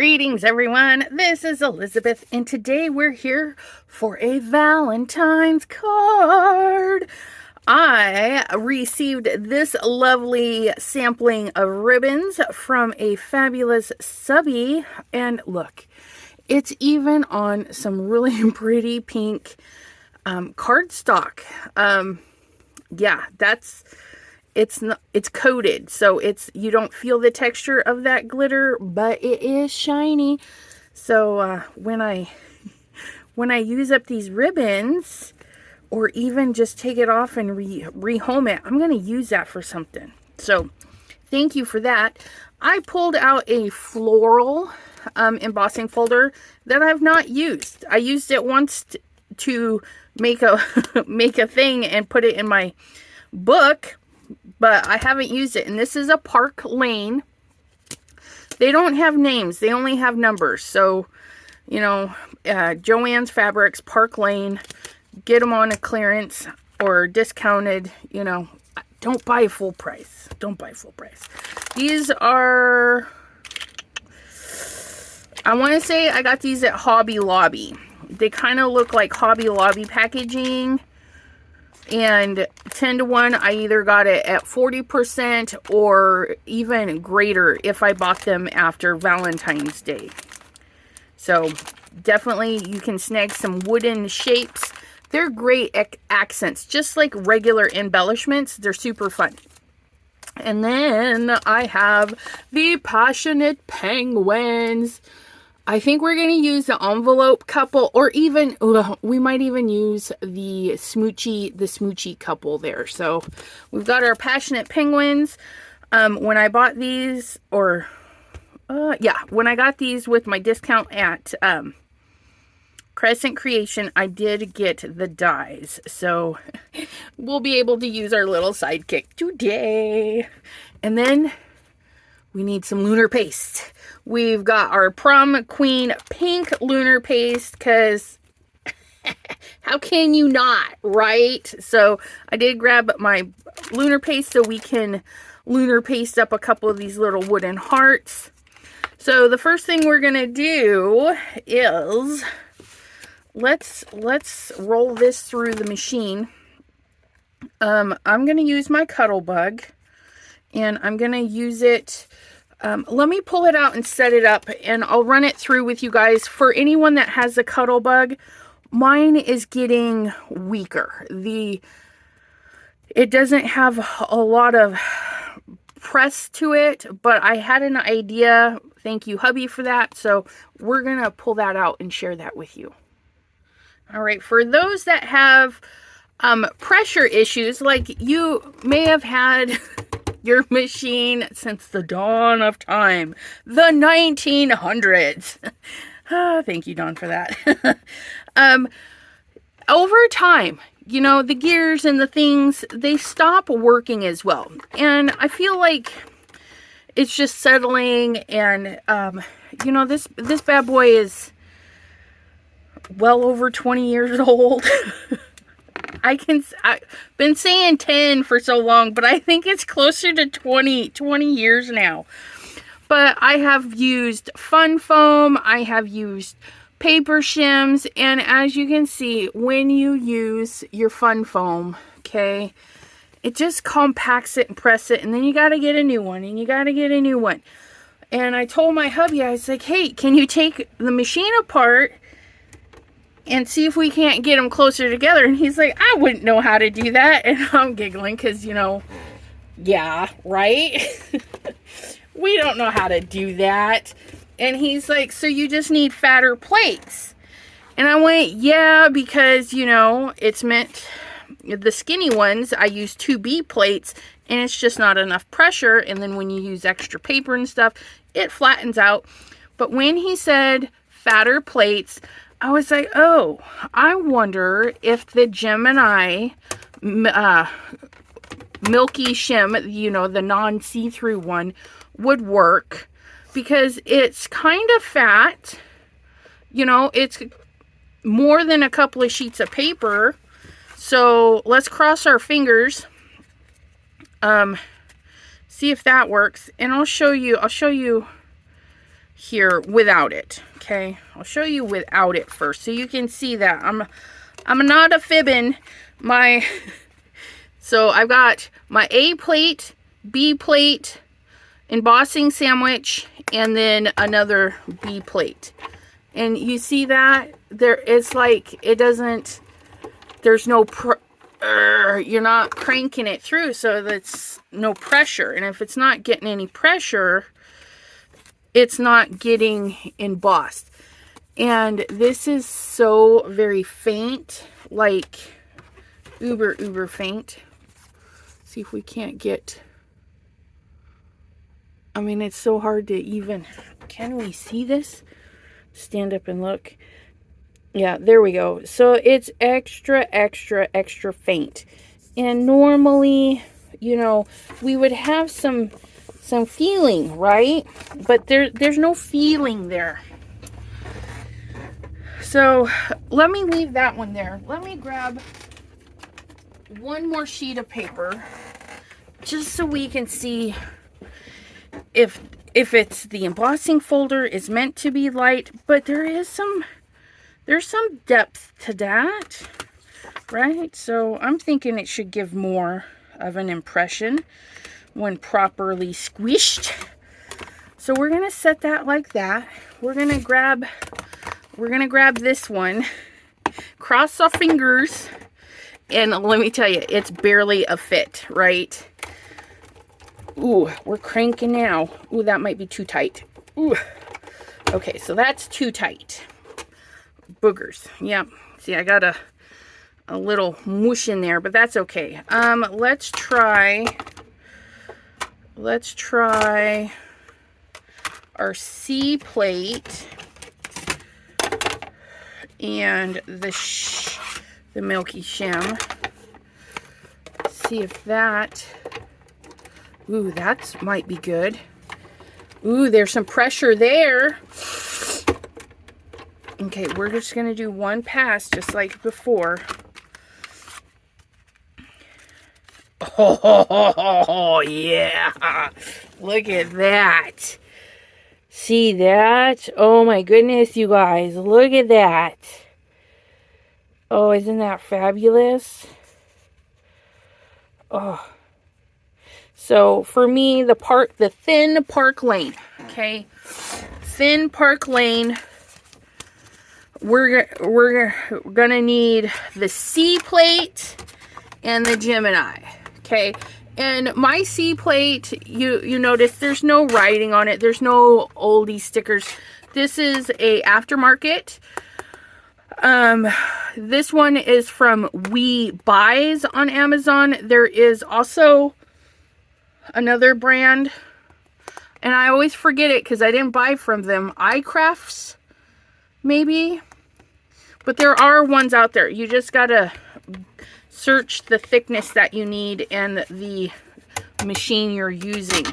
Greetings everyone, this is Elizabeth and today we're here for a Valentine's card. I received this lovely sampling of ribbons from a fabulous subbie, and look, it's even on some really pretty pink cardstock. Yeah, it's coated, so you don't feel the texture of that glitter, but it is shiny. So when I use up these ribbons, or even just take it off and rehome it, I'm going to use that for something. So thank you for that. I pulled out a floral embossing folder that I've not used. I used it once to make a make a thing and put it in my book, but I haven't used it. And this is a Park Lane. They don't have names, they only have numbers. So, you know, Joann's Fabrics, Park Lane, get them on a clearance or discounted. You know, don't buy full price. Don't buy full price. These are, I want to say I got these at Hobby Lobby. They kind of look like Hobby Lobby packaging. And 10 to 1, I either got it at 40% or even greater if I bought them after Valentine's Day. So definitely you can snag some wooden shapes. They're great accents, just like regular embellishments. They're super fun. And then I have the Passionate Penguins. I think we're going to use the envelope couple, or even, we might even use the smoochy couple there. So we've got our Passionate Penguins. When I bought these, when I got these with my discount at Crescent Creation, I did get the dies. So we'll be able to use our little sidekick today. And then we need some lunar paste. We've got our Prom Queen pink lunar paste, because how can you not, right? So I did grab my lunar paste so we can lunar paste up a couple of these little wooden hearts. So the first thing we're going to do is let's roll this through the machine. I'm going to use my Cuttlebug, and I'm going to use it. Let me pull it out and set it up, and I'll run it through with you guys. For anyone that has a Cuttlebug, mine is getting weaker. It doesn't have a lot of press to it, but I had an idea. Thank you, hubby, for that. So we're going to pull that out and share that with you. All right, for those that have pressure issues, like you may have had your machine since the dawn of time, the 1900s. Thank you, Dawn, for that. Over time, you know, the gears and the things, they stop working as well. And I feel like it's just settling, and you know, this bad boy is well over 20 years old. I've been saying 10 for so long, but I think it's closer to 20 years now. But I have used fun foam, I have used paper shims, and as you can see, when you use your fun foam, okay, it just compacts it and press it, and then you got to get a new one, and you got to get a new one. And I told my hubby, I was like, hey, can you take the machine apart and see if we can't get them closer together? And he's like, I wouldn't know how to do that. And I'm giggling because, you know, yeah, right? We don't know how to do that. And he's like, so you just need fatter plates? And I went, yeah, because, you know, it's meant, the skinny ones, I use 2B plates, and it's just not enough pressure. And then when you use extra paper and stuff, it flattens out. But when he said fatter plates, I was like, oh, I wonder if the Gemini milky shim, you know, the non-see-through one, would work, because it's kind of fat. You know, it's more than a couple of sheets of paper. So let's cross our fingers. See if that works. And I'll show you here without it. Okay, I'll show you without it first so you can see that I'm not a fibbing. So I've got my A plate, B plate, embossing sandwich, and then another B plate. And you see that it's like it doesn't, there's no you're not cranking it through, so that's no pressure. And if it's not getting any pressure, it's not getting embossed. And this is so very faint, like uber faint. See if we can't get, I mean, it's so hard to even, can we see this? Stand up and look. Yeah, there we go. So it's extra faint. And normally, you know, we would have some feeling, right? But there's no feeling there. So let me leave that one there. Let me grab one more sheet of paper just so we can see if it's the embossing folder is meant to be light, but there's some depth to that, right? So I'm thinking it should give more of an impression when properly squished. So we're gonna set that like that. We're gonna grab this one, cross our fingers, and let me tell you, it's barely a fit, right? Ooh, we're cranking now. Ooh, that might be too tight. Ooh. Okay, so that's too tight. Boogers. Yep. See, I got a little mush in there, but that's okay. Let's try our C plate and the milky shim. See if that, ooh, that might be good. Ooh, there's some pressure there. Okay, we're just gonna do one pass just like before. Oh, yeah. Look at that. See that? Oh my goodness, you guys. Look at that. Oh, isn't that fabulous? Oh. So for me, the thin Park Lane, okay? Thin Park Lane. We're gonna need the C plate and the Gemini, okay? And my C plate, you notice there's no writing on it. There's no oldie stickers. This is a aftermarket. This one is from We Buys on Amazon. There is also another brand, and I always forget it because I didn't buy from them. iCrafts, maybe. But there are ones out there. You just gotta search the thickness that you need and the machine you're using.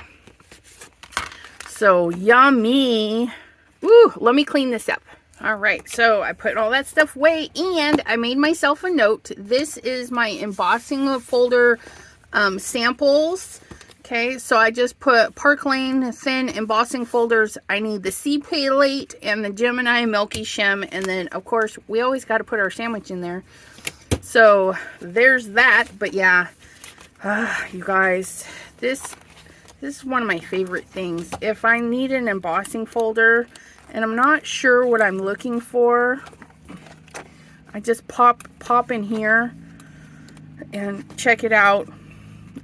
So yummy. Ooh, let me clean this up. All right, so I put all that stuff away and I made myself a note. This is my embossing folder samples. Okay, so I just put Park Lane thin embossing folders. I need the C plate and the Gemini milky shim, and then of course we always got to put our sandwich in there. So there's that. But yeah, you guys, this is one of my favorite things. If I need an embossing folder and I'm not sure what I'm looking for, I just pop in here and check it out.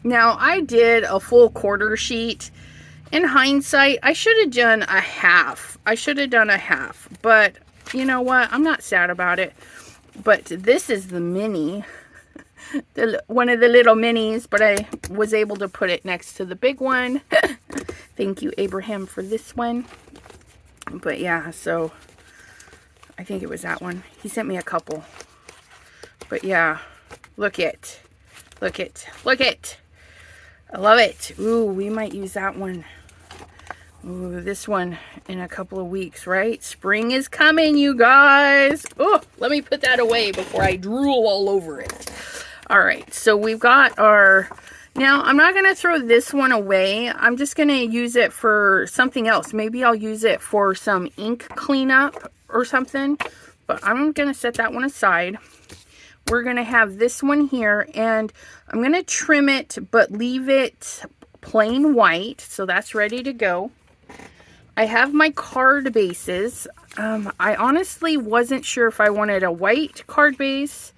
Now, I did a full quarter sheet. In hindsight, I should have done a half. But you know what? I'm not sad about it. But this is the mini. One of the little minis, but I was able to put it next to the big one. Thank you, Abraham, for this one. But yeah, so I think it was that one. He sent me a couple. But yeah, look it. I love it. Ooh, we might use that one. Ooh, this one in a couple of weeks, right? Spring is coming, you guys. Oh, let me put that away before I drool all over it. All right, so we've got our Now, I'm not going to throw this one away. I'm just going to use it for something else. Maybe I'll use it for some ink cleanup or something. But I'm going to set that one aside. We're going to have this one here. And I'm going to trim it, but leave it plain white. So that's ready to go. I have my card bases. I honestly wasn't sure if I wanted a white card base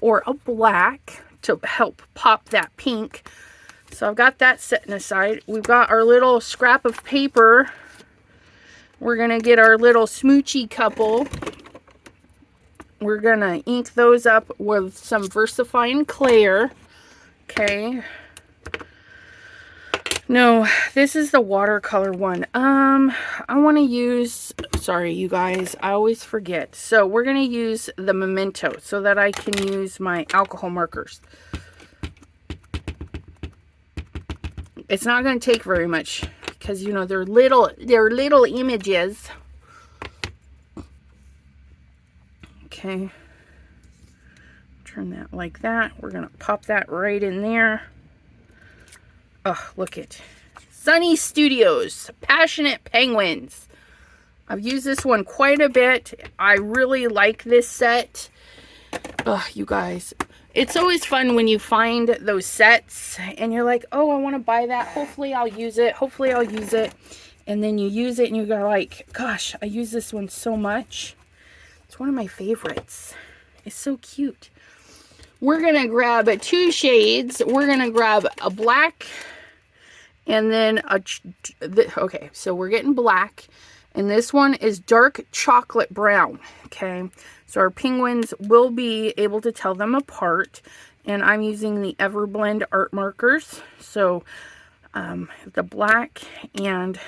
or a black to help pop that pink. So I've got that setting aside. We've got our little scrap of paper. We're going to get our little smoochy couple. We're going to ink those up with some Versafine Clare. Okay. No, this is the watercolor one. I want to use, sorry you guys, I always forget. So we're going to use the Momento so that I can use my alcohol markers. It's not going to take very much because, you know, they're little images. Okay. Turn that like that. We're going to pop that right in there. Oh, look it. Sunny Studios, Passionate Penguins. I've used this one quite a bit. I really like this set. Oh, you guys. It's always fun when you find those sets and you're like, oh, I want to buy that. Hopefully I'll use it. Hopefully I'll use it. And then you use it and you go like, gosh, I use this one so much. It's one of my favorites. It's so cute. We're going to grab 2 shades. We're going to grab a black and then okay, so we're getting black. And this one is dark chocolate brown. Okay, so our penguins will be able to tell them apart. And I'm using the Everblend art markers. So the black and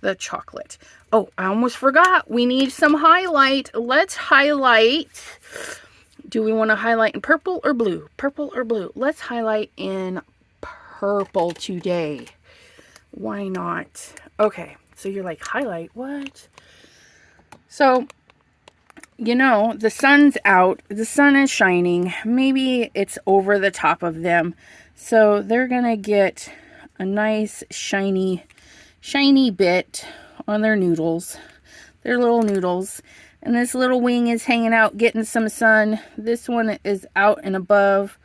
the chocolate. Oh, I almost forgot. We need some highlight. Let's highlight. Do we want to highlight in purple or blue? Purple or blue? Let's highlight in purple today. Why not? Okay, so you're like, highlight? What? So, you know, the sun's out. The sun is shining. Maybe it's over the top of them. So they're going to get a nice shiny bit on their noodles. Their little noodles. And this little wing is hanging out, getting some sun. This one is out and above.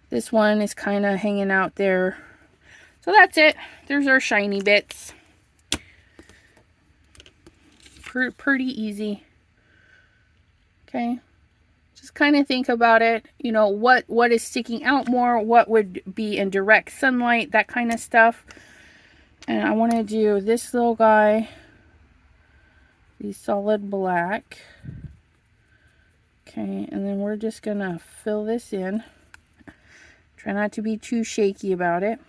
This one is kind of hanging out there. So that's it. There's our shiny bits. Pretty easy. Okay. Just kind of think about it. You know, what is sticking out more? What would be in direct sunlight? That kind of stuff. And I want to do this little guy. The solid black. Okay, and then we're just gonna fill this in. Try not to be too shaky about it.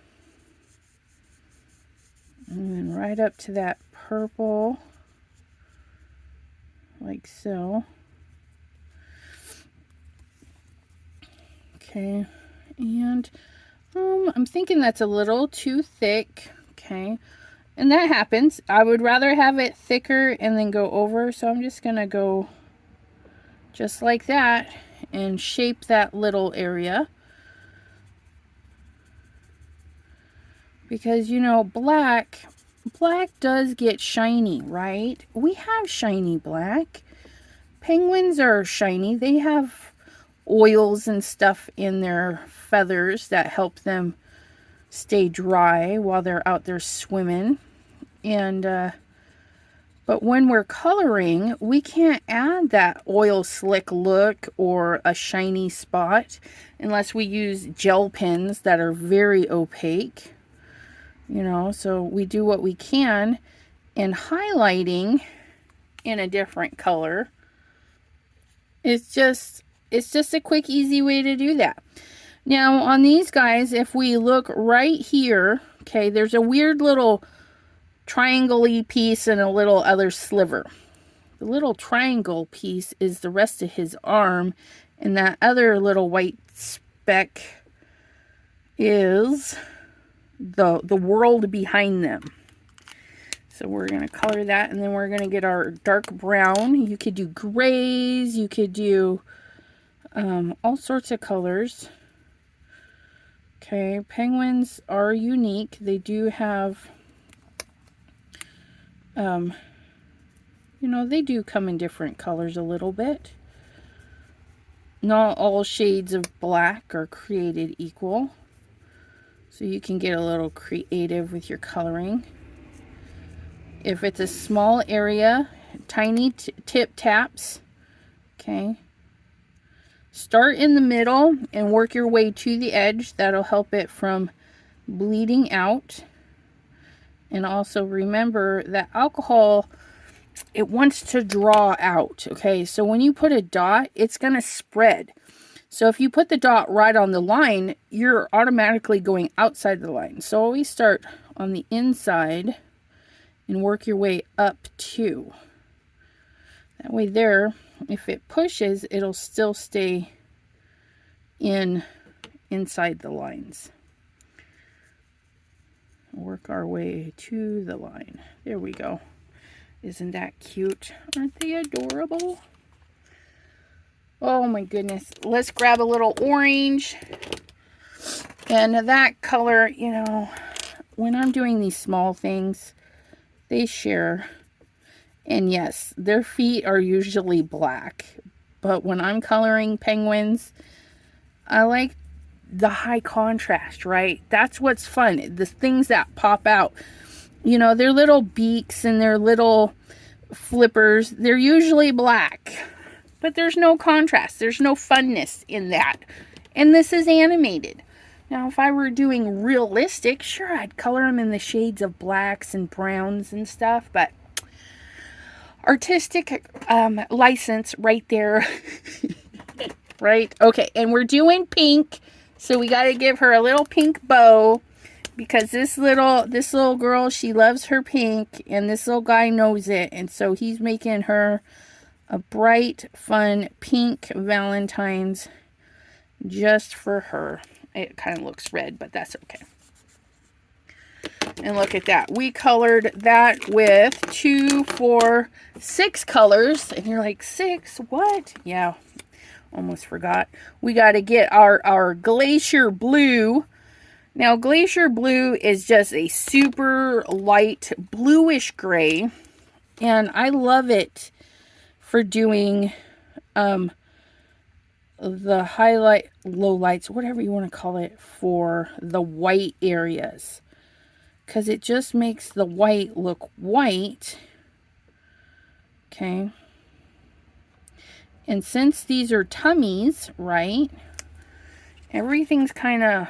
And then right up to that purple, like so. Okay, and I'm thinking that's a little too thick. Okay. And that happens. I would rather have it thicker and then go over. So I'm just going to go just like that and shape that little area. Because, you know, black does get shiny, right? We have shiny black. Penguins are shiny. They have oils and stuff in their feathers that help them stay dry while they're out there swimming. And but when we're coloring, we can't add that oil slick look or a shiny spot unless we use gel pens that are very opaque, you know. So we do what we can in highlighting in a different color. It's just a quick, easy way to do that. Now on these guys, if we look right here, okay, there's a weird little triangle-y piece and a little other sliver. The little triangle piece is the rest of his arm, and that other little white speck is the world behind them. So we're going to color that, and then we're going to get our dark brown. You could do grays, you could do all sorts of colors. Okay, penguins are unique. They do have, you know, they do come in different colors a little bit. Not all shades of black are created equal. So you can get a little creative with your coloring. If it's a small area, tiny tip taps. Okay. Start in the middle and work your way to the edge. That'll help it from bleeding out. And also remember that alcohol, it wants to draw out. Okay, so when you put a dot, it's going to spread. So if you put the dot right on the line, you're automatically going outside the line. So always start on the inside and work your way up too. That way there, if it pushes, it'll still stay inside the lines. Work our way to the line. There we go. Isn't that cute? Aren't they adorable? Oh my goodness. Let's grab a little orange. And that color, you know, when I'm doing these small things, they share. And yes, their feet are usually black. But when I'm coloring penguins, I like the high contrast, right? That's what's fun. The things that pop out. You know, their little beaks and their little flippers, they're usually black. But there's no contrast. There's no funness in that. And this is animated. Now, if I were doing realistic, sure, I'd color them in the shades of blacks and browns and stuff. But artistic license right there. Right? Okay, and we're doing pink. So we got to give her a little pink bow. Because this little girl, she loves her pink. And this little guy knows it. And so he's making her a bright, fun, pink Valentine's just for her. It kind of looks red, but that's okay. And look at that. We colored that with 2, 4, 6 colors. And you're like, 6? What? Yeah, almost forgot. We got to get our Glacier Blue. Now, Glacier Blue is just a super light bluish gray. And I love it for doing the highlight, lowlights, whatever you want to call it, for the white areas. Because it just makes the white look white. Okay. And since these are tummies, right, everything's kind of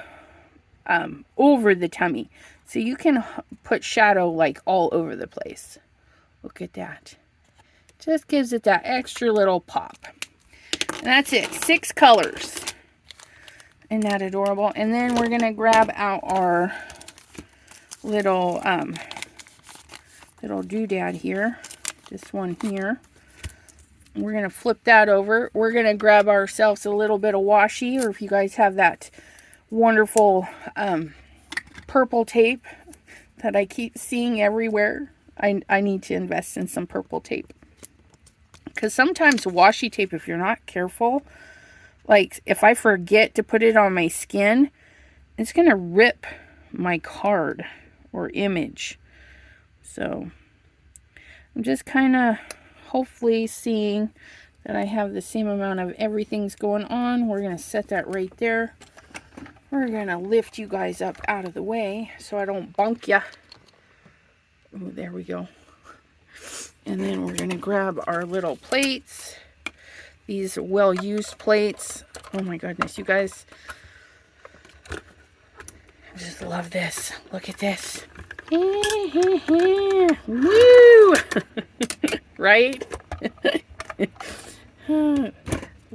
over the tummy. So you can put shadow like all over the place. Look at that. Just gives it that extra little pop. And that's it. 6 colors. Isn't that adorable? And then we're going to grab out our little doodad here. This one here. We're going to flip that over. We're going to grab ourselves a little bit of washi, or if you guys have that wonderful purple tape that I keep seeing everywhere. I need to invest in some purple tape. Because sometimes washi tape, if you're not careful, like if I forget to put it on my skin, it's going to rip my card or image. So I'm just kind of hopefully seeing that I have the same amount of everything's going on. We're going to set that right there. We're going to lift you guys up out of the way so I don't bunk ya. Oh, there we go. And then we're going to grab our little plates. These well-used plates. Oh my goodness, you guys. I just love this. Look at this. Woo! Right?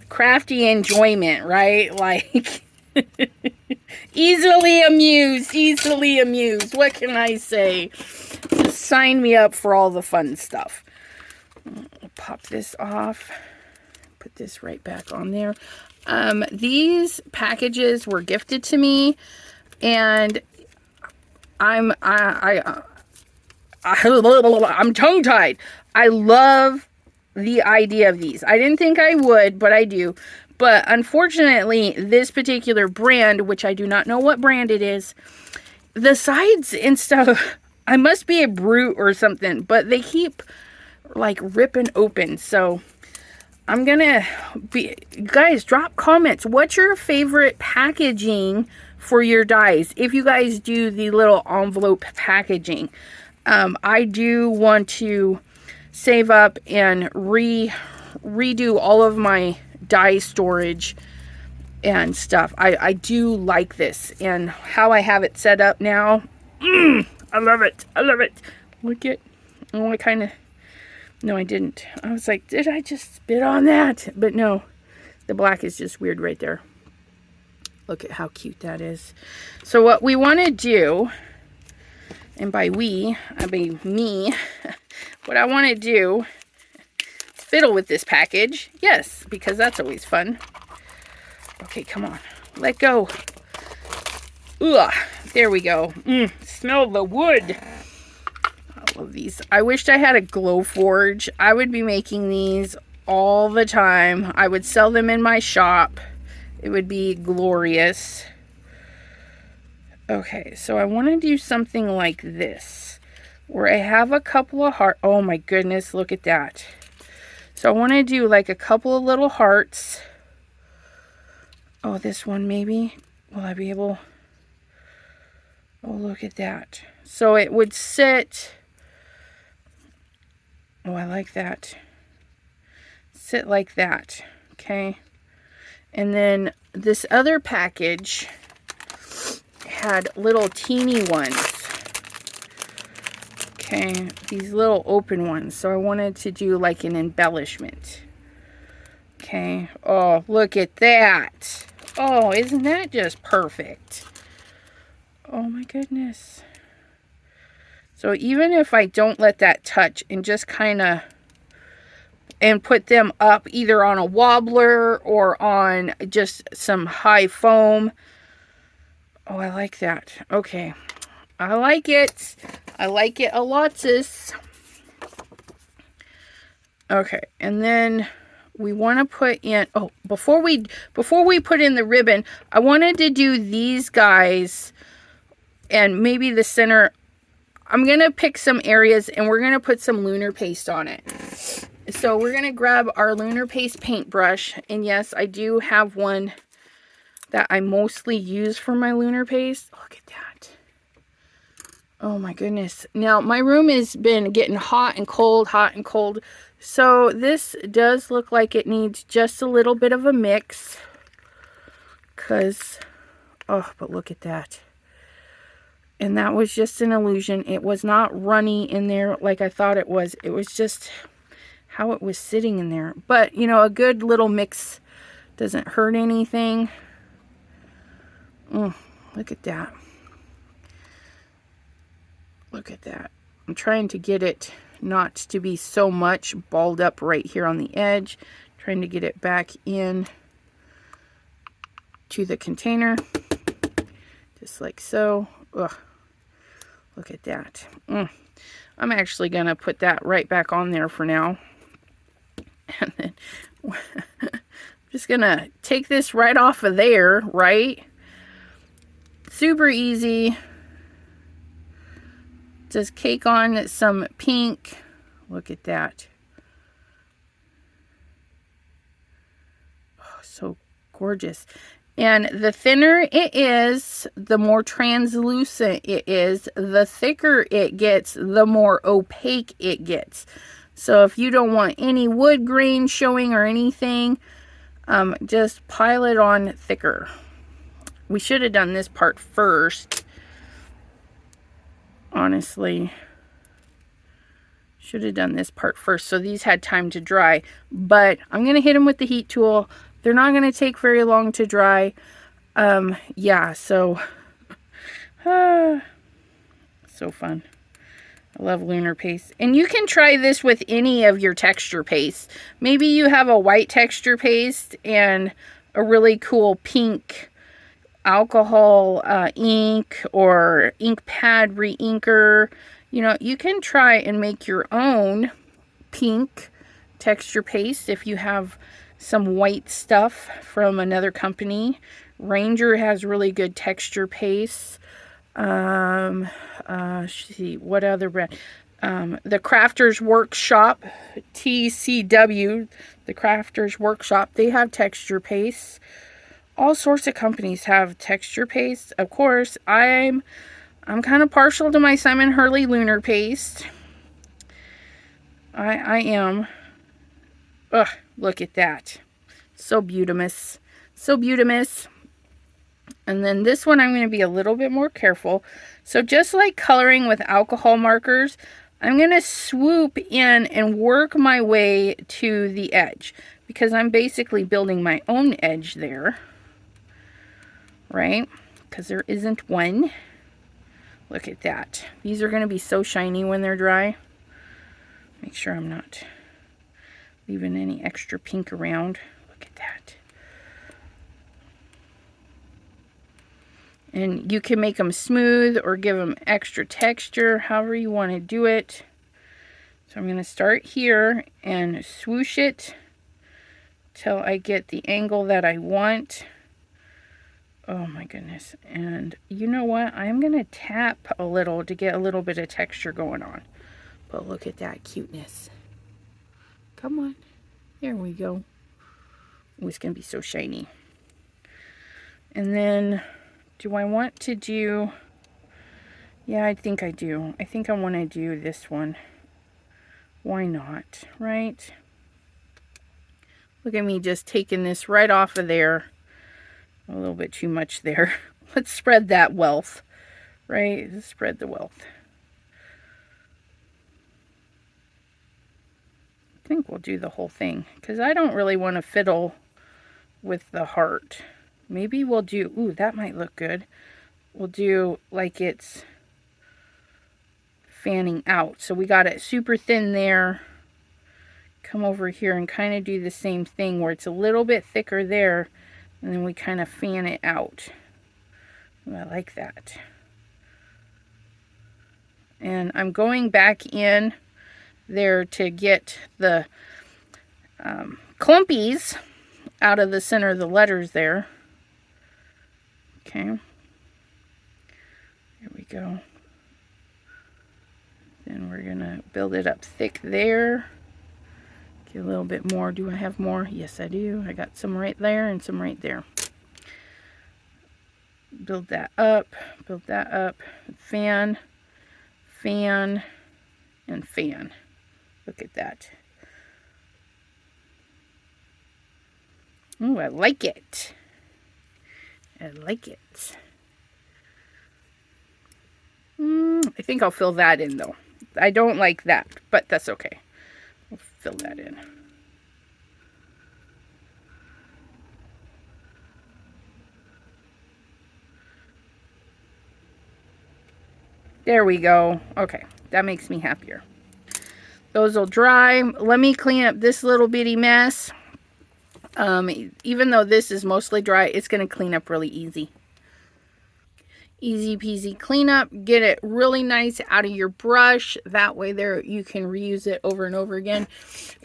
Crafty enjoyment, right? Like, easily amused, easily amused. What can I say? Just sign me up for all the fun stuff. Pop this off. Put this right back on there. These packages were gifted to me, and I'm tongue-tied. I love the idea of these. I didn't think I would, but I do. But unfortunately, this particular brand, which I do not know what brand it is, the sides and stuff, I must be a brute or something, but they keep like ripping open. So I'm gonna be, guys, drop comments. What's your favorite packaging for your dies? If you guys do the little envelope packaging, I do want to save up and redo all of my die storage and stuff. I do like this and how I have it set up now. I love it. I love it. Look at, oh, I kind of, no, I didn't. I was like, did I just spit on that? But no, the black is just weird right there. Look at how cute that is. So what we want to do, and by we, I mean me, what I want to do, fiddle with this package. Yes, because that's always fun. Okay, come on. Let go. Ugh, there we go. Smell the wood. I love these. I wished I had a glow forge. I would be making these all the time. I would sell them in my shop. It would be glorious. Okay, so I want to do something like this, where I have a couple of hearts. Oh my goodness, look at that. So I want to do like a couple of little hearts. Oh, this one maybe. Will I be able? Oh, look at that. So it would sit. Oh, I like that. Sit like that. Okay. And then this other package had little teeny ones. Okay. These little open ones. So I wanted to do like an embellishment. Okay. Oh, look at that. Oh, isn't that just perfect? Oh my goodness. So even if I don't let that touch and just kind of, and put them up either on a wobbler or on just some high foam. Oh, I like that. Okay. I like it. I like it a lot, sis. Okay. And then we want to put in, oh, before we put in the ribbon, I wanted to do these guys and maybe the center. I'm going to pick some areas and we're going to put some Lunar paste on it. So we're going to grab our Lunar paste paintbrush. And yes, I do have one that I mostly use for my Lunar paste. Look at that. Oh my goodness. Now my room has been getting hot and cold, hot and cold. So this does look like it needs just a little bit of a mix. Because, oh, but look at that. And that was just an illusion. It was not runny in there like I thought it was. It was just how it was sitting in there. But, you know, a good little mix doesn't hurt anything. Look at that. Look at that. I'm trying to get it not to be so much balled up right here on the edge. Trying to get it back in to the container. Just like so. Ugh. Look at that. I'm actually going to put that right back on there for now. And then I'm just going to take this right off of there, right? Super easy. Just cake on some pink. Look at that. Oh, so gorgeous. And the thinner it is, the more translucent it is, the thicker it gets, the more opaque it gets. So if you don't want any wood grain showing or anything, just pile it on thicker. We should have done this part first. Honestly, should have done this part first so these had time to dry. But I'm going to hit them with the heat tool. They're not going to take very long to dry. Yeah, so so fun. I love Lunar paste. And you can try this with any of your texture pastes. Maybe you have a white texture paste and a really cool pink alcohol ink or ink pad re-inker. You know, you can try and make your own pink texture paste if you have some white stuff from another company. Ranger has really good texture paste. See, what other brand? The Crafters Workshop, TCW, the Crafters Workshop, they have texture paste. All sorts of companies have texture paste. Of course, I'm kind of partial to my Simon Hurley Lunar paste. I am. Ugh, look at that. So beautimous. So beautimous. And then this one I'm going to be a little bit more careful. So just like coloring with alcohol markers, I'm going to swoop in and work my way to the edge. Because I'm basically building my own edge there. Right? Because there isn't one. Look at that. These are going to be so shiny when they're dry. Make sure I'm not leaving any extra pink around. Look at that. And you can make them smooth or give them extra texture, however you want to do it. So I'm going to start here and swoosh it till I get the angle that I want. Oh my goodness. And you know what? I'm going to tap a little to get a little bit of texture going on. But look at that cuteness. Come on. There we go. Oh, it's going to be so shiny. And then, do I want to do... Yeah, I think I do. I think I want to do this one. Why not, right? Look at me just taking this right off of there. A little bit too much there. Let's spread that wealth, right? Let's spread the wealth. I think we'll do the whole thing because I don't really want to fiddle with the heart. Maybe we'll do, ooh, that might look good. We'll do like it's fanning out. So we got it super thin there. Come over here and kind of do the same thing where it's a little bit thicker there. And then we kind of fan it out. Ooh, I like that. And I'm going back in there to get the clumpies out of the center of the letters there. Okay. Here we go. Then we're going to build it up thick there. Get a little bit more. Do I have more? Yes, I do. I got some right there and some right there. Build that up. Build that up. Fan. Fan. And fan. Look at that. Ooh, I like it. I like it. I think I'll fill that in though. I don't like that, but that's okay. We'll fill that in. There we go. Okay, that makes me happier. Those will dry. Let me clean up this little bitty mess. Even though this is mostly dry, it's going to clean up really easy. Easy peasy cleanup. Get it really nice out of your brush. That way there you can reuse it over and over again.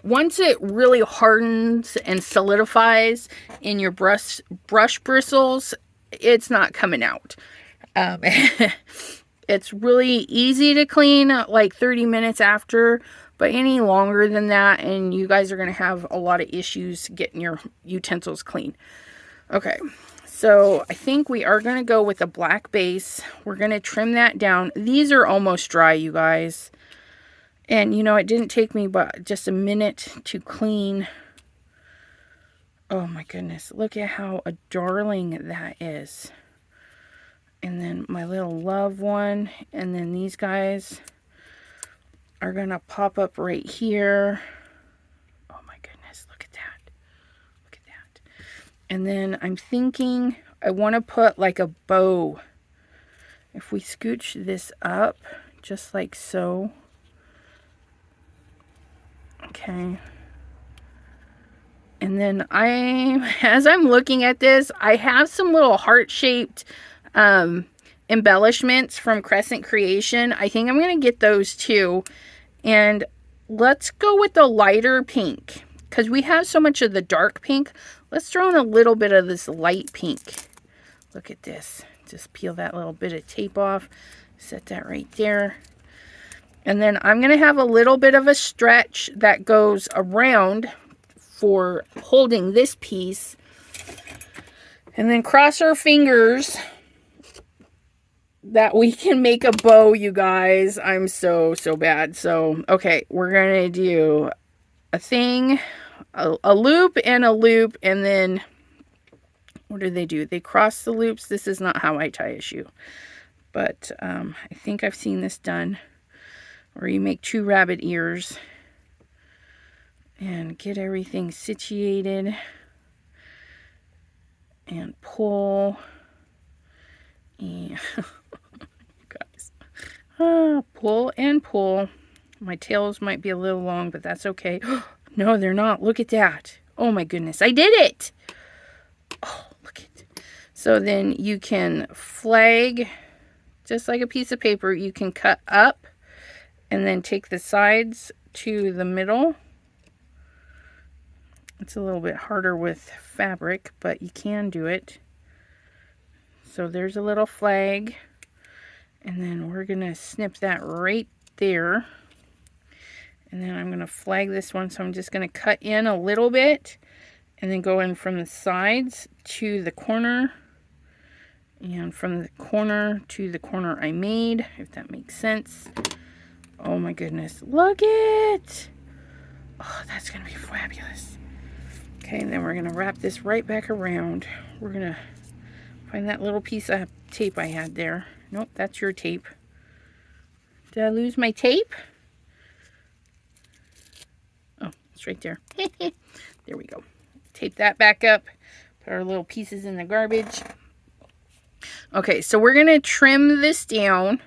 Once it really hardens and solidifies in your brush bristles, it's not coming out. It's really easy to clean like 30 minutes after, but any longer than that and you guys are going to have a lot of issues getting your utensils clean. Okay, so I think we are going to go with a black base. We're going to trim that down. These are almost dry, you guys. And you know, it didn't take me but just a minute to clean. Oh my goodness, look at how a darling that is. And then my little love one. And then these guys are going to pop up right here. Oh my goodness, look at that. Look at that. And then I'm thinking I want to put like a bow. If we scooch this up, just like so. Okay. And then as I'm looking at this, I have some little heart-shaped embellishments from Crescent Creation. I think I'm going to get those too. And let's go with the lighter pink because we have so much of the dark pink, let's throw in a little bit of this light pink. Look at this. Just peel that little bit of tape off. Set that right there. And then I'm going to have a little bit of a stretch that goes around for holding this piece. And then cross our fingers that we can make a bow, you guys. I'm so bad. So, okay, we're going to do a thing, a loop and a loop, and then what do? They cross the loops. This is not how I tie a shoe, but I think I've seen this done, where you make 2 rabbit ears and get everything situated and pull. And guys, pull and pull. My tails might be a little long, but that's okay. No, they're not. Look at that. Oh my goodness, I did it. Oh, look at it. So then you can flag, just like a piece of paper. You can cut up and then take the sides to the middle. It's a little bit harder with fabric, but you can do it. So there's a little flag, and then we're gonna snip that right there. And then I'm gonna flag this one, so I'm just gonna cut in a little bit and then go in from the sides to the corner, and from the corner to the corner I made, if that makes sense. Oh my goodness, look it! Oh, that's gonna be fabulous. Okay, and then we're gonna wrap this right back around. We're gonna find that little piece of tape I had there. Nope, that's your tape. Did I lose my tape? Oh, it's right there. There we go. Tape that back up. Put our little pieces in the garbage. Okay, so we're going to trim this down.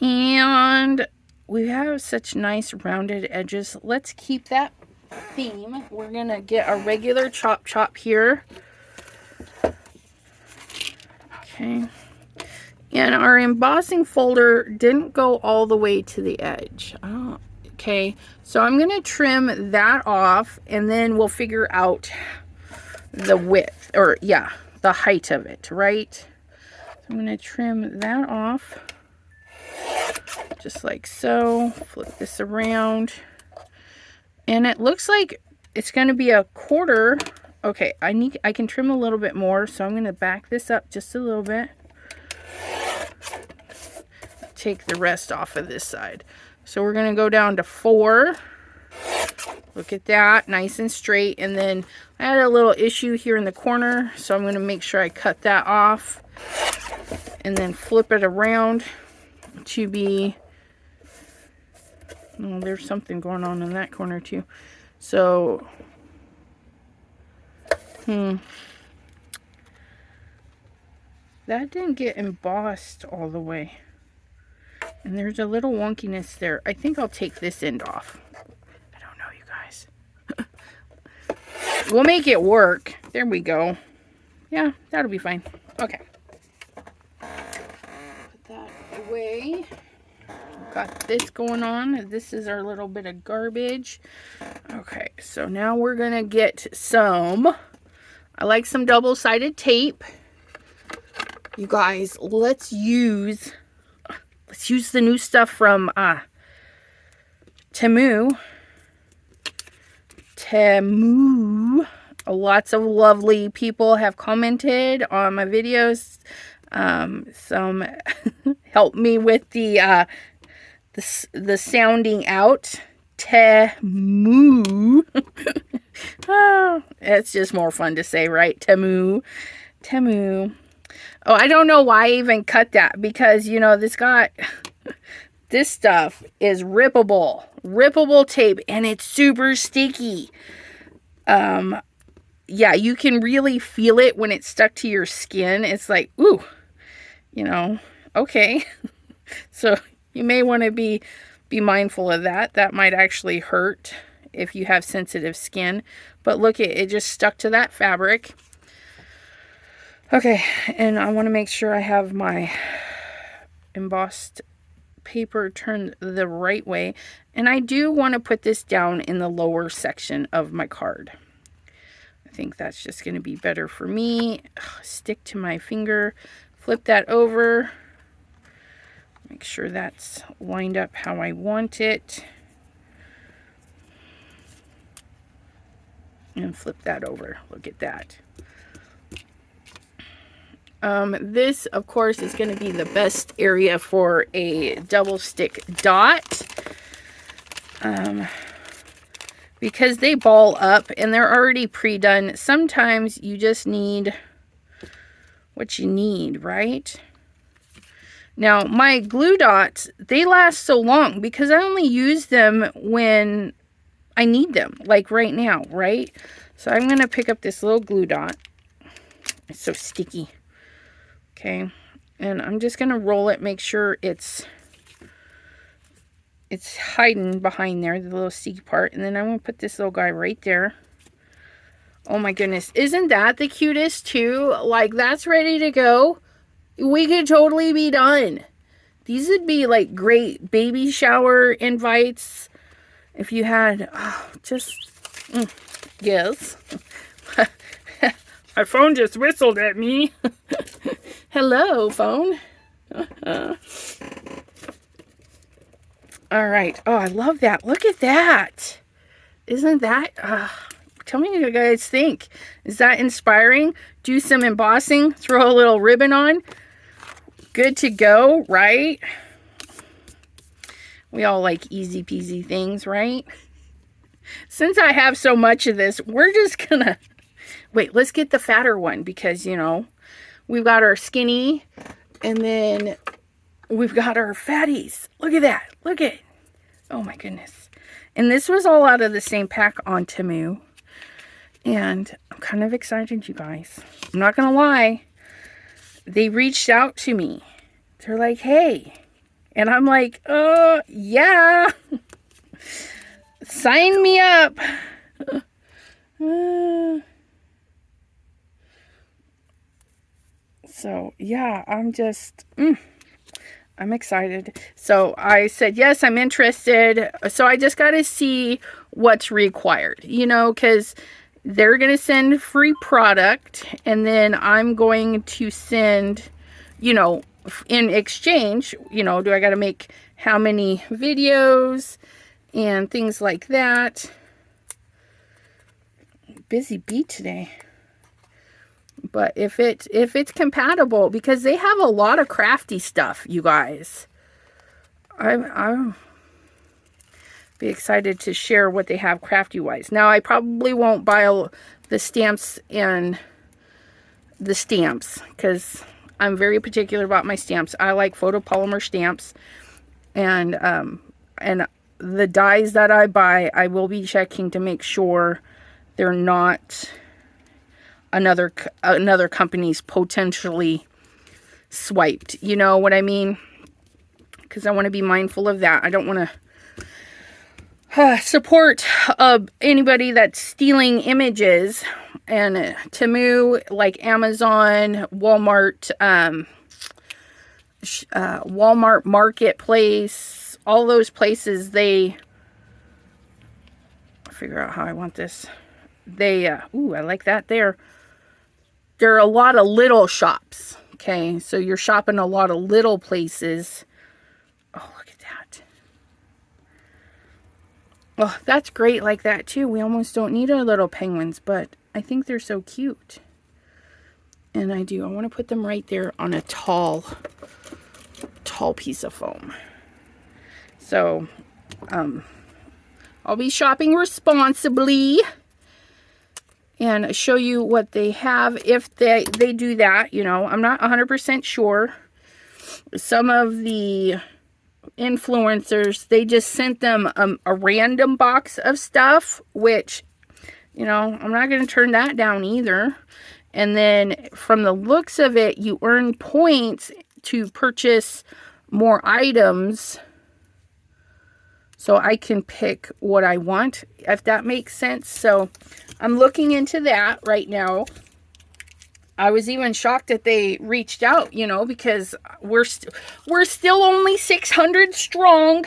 And we have such nice rounded edges. Let's keep that theme. We're going to get a regular chop here. Okay. And our embossing folder didn't go all the way to the edge. Oh, okay. So I'm going to trim that off, and then we'll figure out the width, or yeah, the height of it, right? So I'm going to trim that off just like so. Flip this around. And it looks like it's going to be a 1/4. Okay, I can trim a little bit more, so I'm going to back this up just a little bit. Take the rest off of this side. So we're going to go down to 4. Look at that, nice and straight. And then I had a little issue here in the corner, so I'm going to make sure I cut that off and then flip it around to be, oh, there's something going on in that corner too. So that didn't get embossed all the way. And there's a little wonkiness there. I think I'll take this end off. I don't know, you guys. We'll make it work. There we go. Yeah, that'll be fine. Okay. Put that away. Got this going on. This is our little bit of garbage. Okay, so now we're going to get some, I like some double-sided tape. You guys, let's use the new stuff from Temu. Lots of lovely people have commented on my videos. Some help me with the sounding out. Temu. Oh, it's just more fun to say, right? Temu. Oh, I don't know why I even cut that, because, you know, this stuff is rippable tape, and it's super sticky. Yeah, you can really feel it when it's stuck to your skin. It's like, ooh, you know, okay. So you may want to be mindful of that. That might actually hurt if you have sensitive skin. But look, it just stuck to that fabric. Okay, and I want to make sure I have my embossed paper turned the right way. And I do want to put this down in the lower section of my card. I think that's just going to be better for me. Stick to my finger, flip that over, make sure that's lined up how I want it, and flip that over. Look at that. This, of course, is going to be the best area for a double stick dot. Because they ball up and they're already pre-done. Sometimes you just need what you need, right? Now, my glue dots, they last so long because I only use them when I need them, like right now, right? So I'm going to pick up this little glue dot. It's so sticky. Okay, and I'm just going to roll it, make sure it's hiding behind there, the little sticky part. And then I'm going to put this little guy right there. Oh my goodness. Isn't that the cutest too? Like, that's ready to go. We could totally be done. These would be like great baby shower invites. If you had, yes. My phone just whistled at me. Hello, phone. All right. Oh, I love that. Look at that. Isn't that... tell me what you guys think. Is that inspiring? Do some embossing. Throw a little ribbon on. Good to go, right? We all like easy peasy things, right? Since I have so much of this, we're just gonna... Wait, let's get the fatter one because, you know, we've got our skinny and then we've got our fatties. Look at that. Look at it. Oh my goodness. And this was all out of the same pack on Temu. And I'm kind of excited, you guys. I'm not going to lie. They reached out to me. They're like, hey. And I'm like, yeah. Sign me up. So, yeah, I'm just... I'm excited. So I said, yes, I'm interested. So I just got to see what's required, you know, because they're going to send free product and then I'm going to send, you know, in exchange, you know, do I got to make how many videos and things like that. Busy bee today. But if it's compatible, because they have a lot of crafty stuff, you guys. I'm be excited to share what they have crafty wise. Now I probably won't buy the stamps and the stamps because I'm very particular about my stamps. I like photopolymer stamps, and the dies that I buy, I will be checking to make sure they're not another company's potentially swiped. You know what I mean? Because I want to be mindful of that. I don't want to support anybody that's stealing images. And Temu, like Amazon, Walmart, Walmart Marketplace, all those places, they figure out how I want this. They, ooh, I like that there. There are a lot of little shops, okay? So you're shopping a lot of little places. Oh, look at that. Oh, that's great like that, too. We almost don't need our little penguins, but I think they're so cute. And I want to put them right there on a tall piece of foam. So, I'll be shopping responsibly and show you what they have if they do that. You know, I'm not 100% sure. Some of the influencers, they just sent them a random box of stuff, which, you know, I'm not going to turn that down either. And then from the looks of it, you earn points to purchase more items so I can pick what I want, if that makes sense. So I'm looking into that right now. I was even shocked that they reached out, you know, because we're still only 600 strong.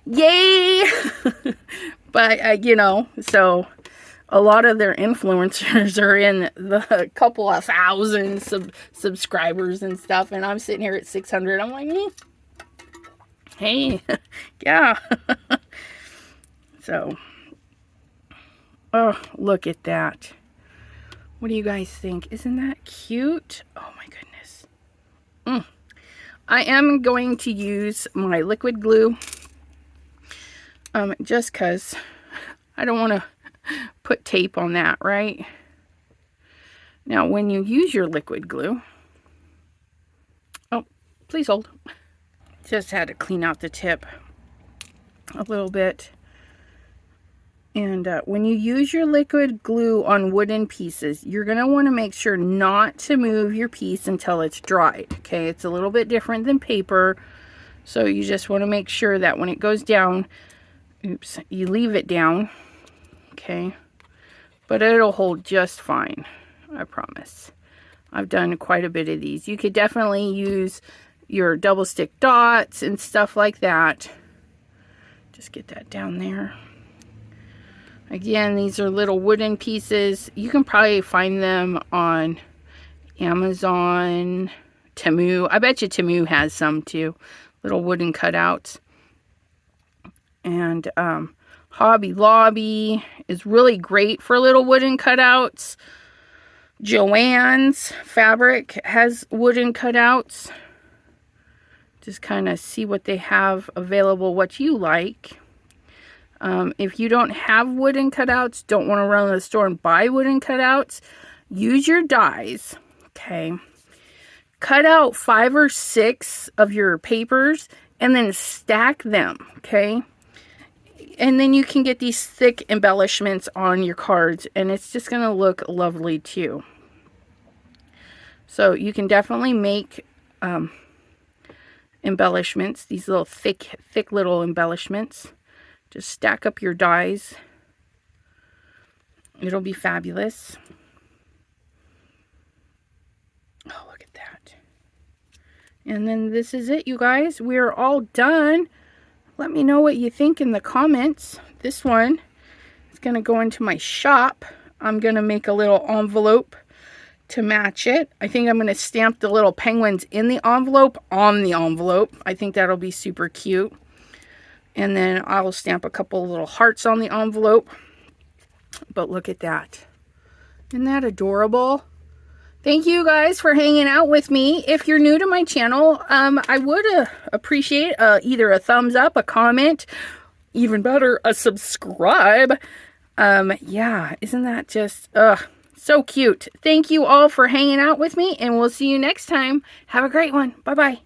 Yay! But, you know, so a lot of their influencers are in the couple of thousand subscribers and stuff. And I'm sitting here at 600. I'm like, hey, yeah. So, oh, look at that. What do you guys think? Isn't that cute? Oh my goodness. I am going to use my liquid glue. Just because I don't want to put tape on that, right? Now, when you use your liquid glue, oh, please hold. Just had to clean out the tip a little bit. And when you use your liquid glue on wooden pieces, you're going to want to make sure not to move your piece until it's dried. Okay, it's a little bit different than paper. So you just want to make sure that when it goes down, oops, you leave it down. Okay, but it'll hold just fine, I promise. I've done quite a bit of these. You could definitely use your double stick dots and stuff like that. Just get that down there. Again, these are little wooden pieces. You can probably find them on Amazon, Temu. I bet you Temu has some too. Little wooden cutouts. And Hobby Lobby is really great for little wooden cutouts. Joann's Fabric has wooden cutouts. Just kind of see what they have available, what you like. If you don't have wooden cutouts, don't want to run to the store and buy wooden cutouts, use your dies, okay? Cut out 5 or 6 of your papers and then stack them, okay? And then you can get these thick embellishments on your cards, and it's just going to look lovely too. So you can definitely make embellishments, these little thick little embellishments. Just stack up your dies. It'll be fabulous. Oh, look at that. And then this is it, you guys. We're all done. Let me know what you think in the comments. This one is going to go into my shop. I'm going to make a little envelope to match it. I think I'm going to stamp the little penguins in the envelope on the envelope. I think that'll be super cute. And then I'll stamp a couple little hearts on the envelope. But look at that. Isn't that adorable? Thank you guys for hanging out with me. If you're new to my channel, I would appreciate either a thumbs up, a comment, even better, a subscribe. Yeah, isn't that just so cute? Thank you all for hanging out with me, and we'll see you next time. Have a great one. Bye-bye.